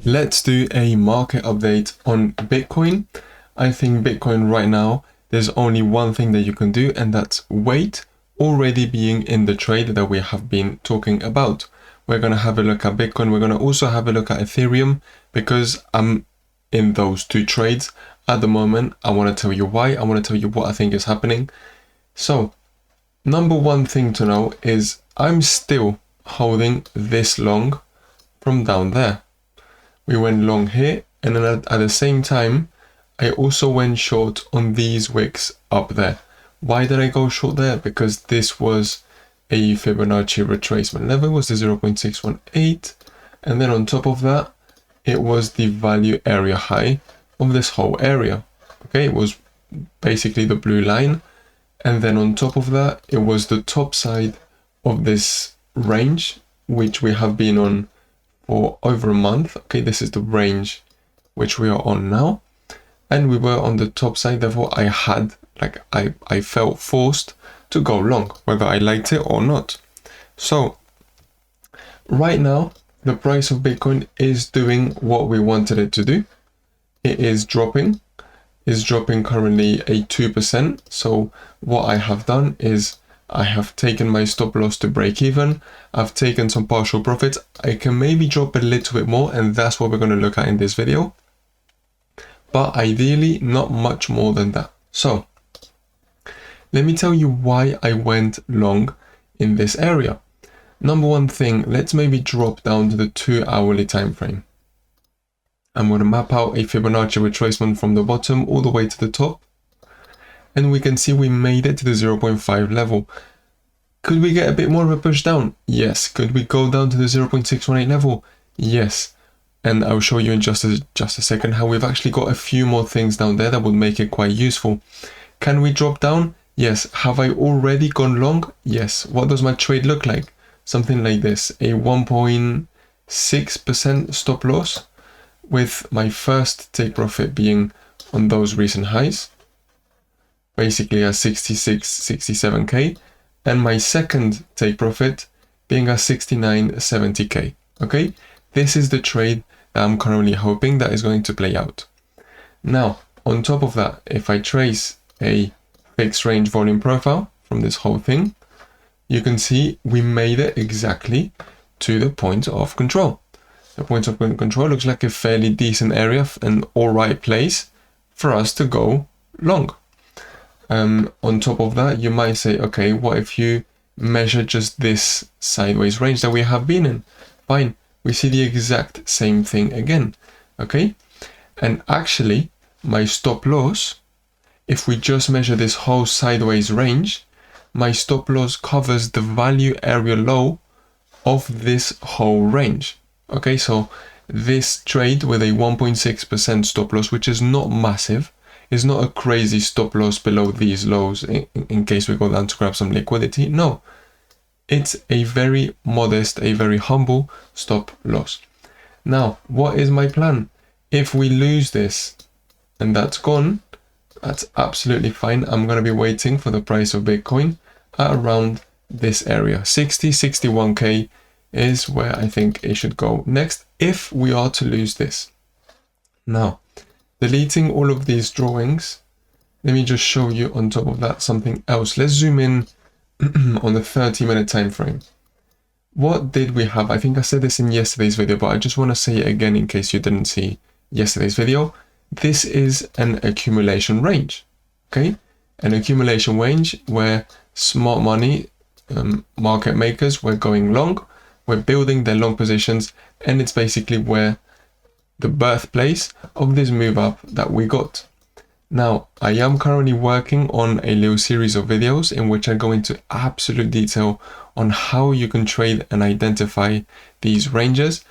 let's do a market update on Bitcoin. I think Bitcoin right now, there's only one thing that you can do, and that's wait, already being in the trade that we have been talking about. We're going to have a look at Bitcoin. We're going to also have a look at Ethereum because I'm in those two trades at the moment. I want to tell you why. I want to tell you what I think is happening. So number one thing to know is I'm still holding this long from down there. We went long here, and then at the same time, I also went short on these wicks up there. Why did I go short there? Because this was a Fibonacci retracement level, was the 0.618, and then on top of that, it was the value area high of this whole area. Okay, it was basically the blue line, and then on top of that, it was the top side of this range, which we have been on for over a month. Okay, this is the range which we are on now, and we were on the top side. Therefore, I felt forced to go long, whether I liked it or not. So right now, the price of Bitcoin is doing what we wanted it to do. It is dropping. It's dropping currently a 2%. So what I have done is I have taken my stop loss to break even. I've taken some partial profits. I can maybe drop a little bit more, and that's what we're going to look at in this video. But ideally, not much more than that. So let me tell you why I went long in this area. Number one thing, let's maybe drop down to the 2-hourly time frame. I'm going to map out a Fibonacci retracement from the bottom all the way to the top. And we can see we made it to the 0.5 level. Could we get a bit more of a push down? Yes. Could we go down to the 0.618 level? Yes. And I'll show you in just a second how we've actually got a few more things down there that would make it quite useful. Can we drop down? Yes. Have I already gone long? Yes. What does my trade look like? Something like this, a 1.6% stop loss, with my first take profit being on those recent highs, basically at 66, 67k, and my second take profit being at 69, 70k. Okay, this is the trade that I'm currently hoping that is going to play out. Now, on top of that, if I trace a fixed range volume profile from this whole thing, you can see we made it exactly to the point of control. The point of control looks like a fairly decent area, an all right place for us to go long. On top of that, you might say, okay, what if you measure just this sideways range that we have been in? Fine, we see the exact same thing again, okay? And actually, my stop loss, if we just measure this whole sideways range, my stop loss covers the value area low of this whole range. Okay, so this trade with a 1.6% stop loss, which is not massive, is not a crazy stop loss below these lows in case we go down to grab some liquidity. No, it's a very modest, a very humble stop loss. Now, what is my plan? If we lose this and that's gone, that's absolutely fine. I'm going to be waiting for the price of Bitcoin at around this area. 60, 61k is where I think it should go next if we are to lose this. Now, deleting all of these drawings, let me just show you on top of that something else. Let's zoom in on the 30-minute time frame. What did we have? I think I said this in yesterday's video, but I just want to say it again in case you didn't see yesterday's video. This is an accumulation range, okay? An accumulation range where smart money market makers were going long, we're building their long positions, and it's basically where the birthplace of this move up that we got. Now, I am currently working on a little series of videos in which I go into absolute detail on how you can trade and identify these ranges.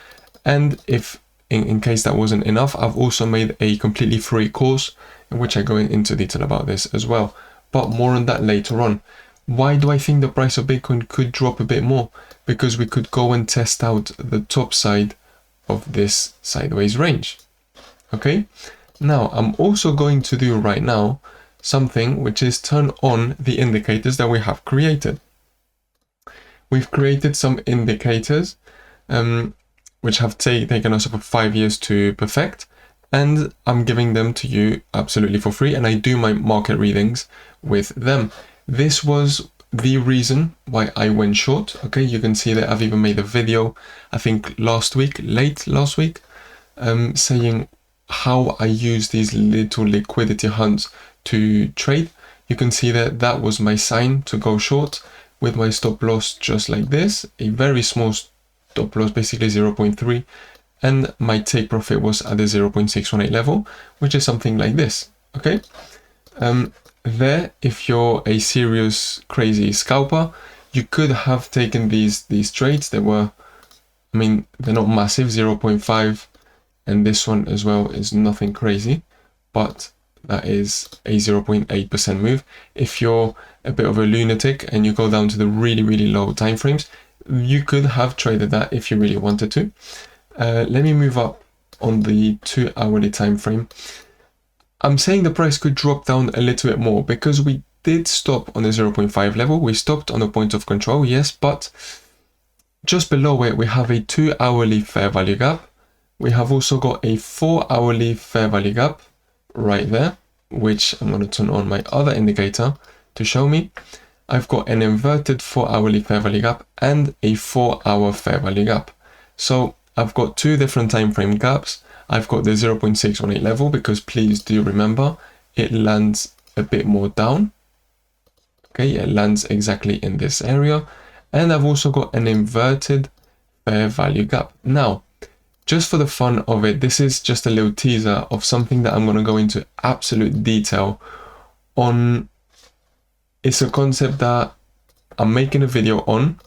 And if in case that wasn't enough, I've also made a completely free course in which I go into detail about this as well. But more on that later on. Why do I think the price of Bitcoin could drop a bit more? Because we could go and test out the top side of this sideways range. Okay, now I'm also going to do right now something which is turn on the indicators that we have created. We've created some indicators which have taken us over 5 years to perfect, and I'm giving them to you absolutely for free, and I do my market readings with them. This was the reason why I went short. Okay, you can see that I've even made a video, I think late last week, saying how I use these little liquidity hunts to trade. You can see that that was my sign to go short, with my stop loss just like this, a very small stop loss, basically 0.3, and my take profit was at the 0.618 level, which is something like this. Okay, there, if you're a serious crazy scalper, you could have taken these trades. They were, I mean, they're not massive, 0.5, and this one as well is nothing crazy, but that is a 0.8% move. If you're a bit of a lunatic and you go down to the really, really low time frames, you could have traded that if you really wanted to. Let me move up on the 2 hourly time frame. I'm saying the price could drop down a little bit more because we did stop on the 0.5 level. We stopped on the point of control, yes, but just below it, we have a 2 hourly fair value gap. We have also got a 4 hourly fair value gap right there, which I'm going to turn on my other indicator to show me. I've got an inverted 4 hourly fair value gap and a 4 hour fair value gap. So I've got two different time frame gaps. I've got the 0.618 level because please do remember it lands a bit more down. Okay, it lands exactly in this area. And I've also got an inverted fair value gap. Now, just for the fun of it, this is just a little teaser of something that I'm going to go into absolute detail on. It's a concept that I'm making a video on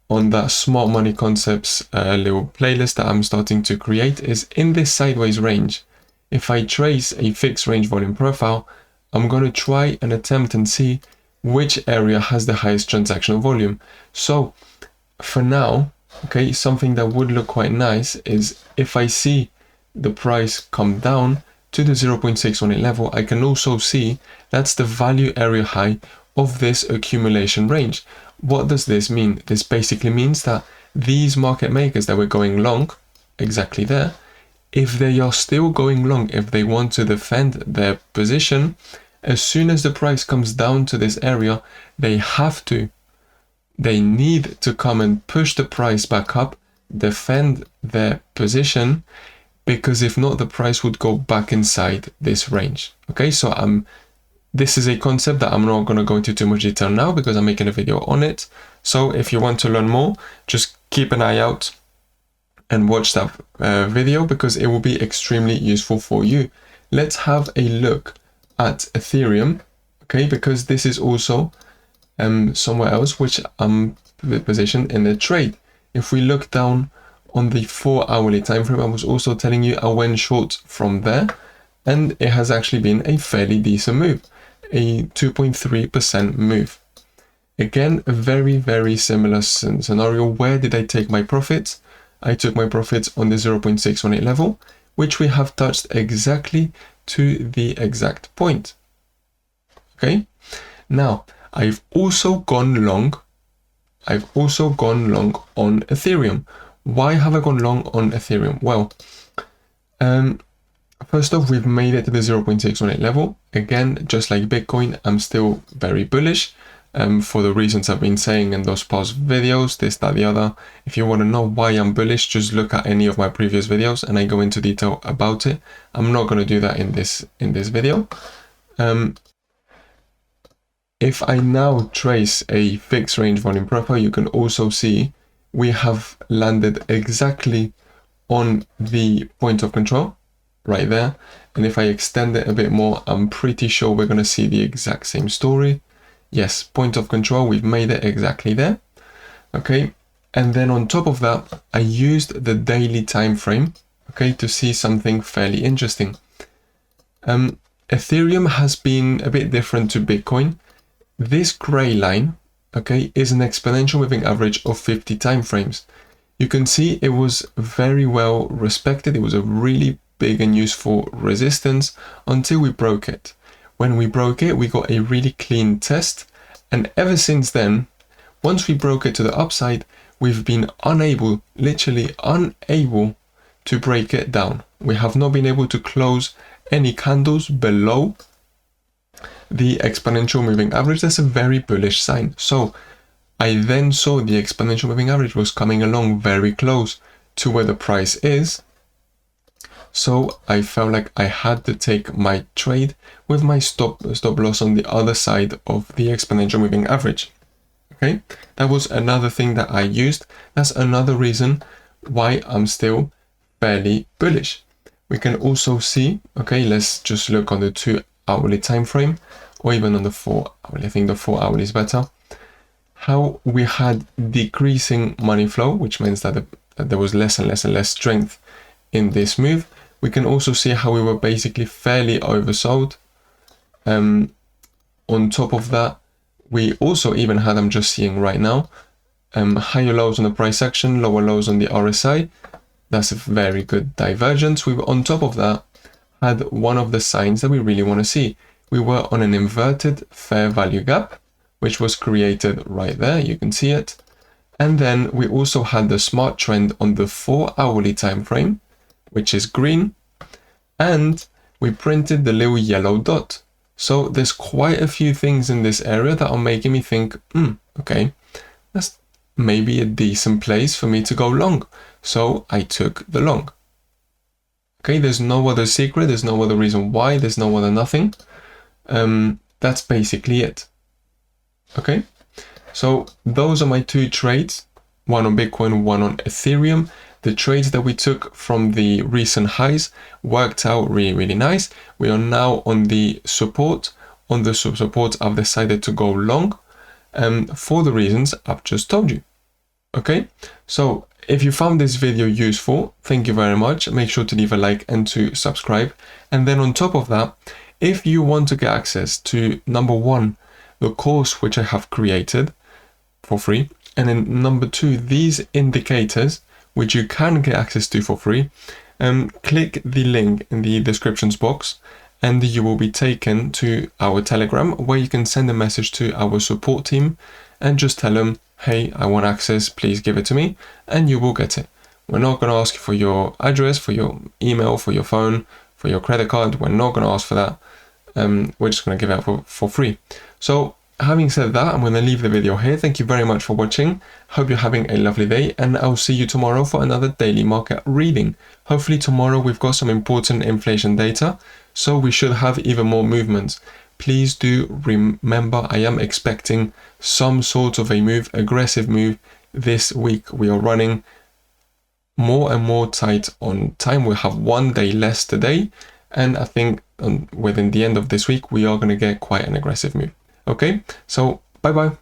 that Smart Money Concepts little playlist that I'm starting to create. Is in this sideways range. If I trace a fixed range volume profile, I'm going to try and attempt and see which area has the highest transactional volume. So for now, okay, something that would look quite nice is if I see the price come down to the 0.618 level, I can also see that's the value area high of this accumulation range. What does this mean? This basically means that these market makers that were going long, exactly there, if they are still going long, if they want to defend their position, as soon as the price comes down to this area, they need to come and push the price back up, defend their position, because if not, the price would go back inside this range. Okay, so this is a concept that I'm not going to go into too much detail now because I'm making a video on it. So if you want to learn more, just keep an eye out and watch that video because it will be extremely useful for you. Let's have a look at Ethereum, okay, because this is also somewhere else which I'm positioned in the trade. If we look down on the 4 hourly time frame, I was also telling you I went short from there, and it has actually been a fairly decent move, a 2.3% move. Again, a very, very similar scenario. Where did I take my profits? I took my profits on the 0.618 level, which we have touched exactly to the exact point. Okay, now I've also gone long. on Ethereum. Why have I gone long on Ethereum? Well, first off, we've made it to the 0.618 level. Again, just like Bitcoin, I'm still very bullish for the reasons I've been saying in those past videos, this, that, the other. If you want to know why I'm bullish, just look at any of my previous videos and I go into detail about it. I'm not going to do that in this video. If I now trace a fixed range volume profile, you can also see we have landed exactly on the point of control right there. And if I extend it a bit more, I'm pretty sure we're going to see the exact same story. Yes, point of control, we've made it exactly there. Okay, and then on top of that, I used the daily time frame, okay, to see something fairly interesting. Ethereum has been a bit different to Bitcoin. This gray line, okay, is an exponential moving average of 50 time frames. You can see it was very well respected. It was a really big and useful resistance until we broke it. When we broke it, we got a really clean test. And ever since then, once we broke it to the upside, we've been unable, literally unable to break it down. We have not been able to close any candles below the exponential moving average. That's a very bullish sign. So I then saw the exponential moving average was coming along very close to where the price is. So I felt like I had to take my trade with my stop loss on the other side of the exponential moving average. Okay, that was another thing that I used. That's another reason why I'm still fairly bullish. We can also see, okay, let's just look on the 2 hourly time frame, or even on the 4 hourly. I think the 4 hourly is better. How we had decreasing money flow, which means that there was less and less and less strength in this move. We can also see how we were basically fairly oversold. On top of that, we also even had, I'm just seeing right now, higher lows on the price action, lower lows on the RSI. That's a very good divergence. We were on top of that, had one of the signs that we really want to see. We were on an inverted fair value gap, which was created right there. You can see it. And then we also had the smart trend on the 4 hourly time frame, which is green. And we printed the little yellow dot. So there's quite a few things in this area that are making me think, okay, that's maybe a decent place for me to go long. So I took the long. Okay, there's no other secret. There's no other reason why. There's no other nothing. That's basically it. Okay, so those are my 2 trades, one on Bitcoin, one on Ethereum. The trades that we took from the recent highs worked out really, really nice. We are now on the support. On the support, I've decided to go long for the reasons I've just told you. Okay, so if you found this video useful, thank you very much. Make sure to leave a like and to subscribe. And then on top of that, if you want to get access to number 1, the course which I have created for free, and then number 2, these indicators which you can get access to for free, click the link in the descriptions box and you will be taken to our Telegram, where you can send a message to our support team and just tell them, hey, I want access, please give it to me, and you will get it. We're not going to ask you for your address, for your email, for your phone, for your credit card. We're not going to ask for that. We're just going to give it out for free. So having said that, I'm going to leave the video here. Thank you very much for watching. Hope you're having a lovely day, and I'll see you tomorrow for another daily market reading. Hopefully tomorrow we've got some important inflation data, so we should have even more movements. Please do remember, I am expecting some sort of a move, aggressive move this week. We are running more and more tight on time. We'll have 1 day less today, and I think within the end of this week we are going to get quite an aggressive move. Okay, so bye bye.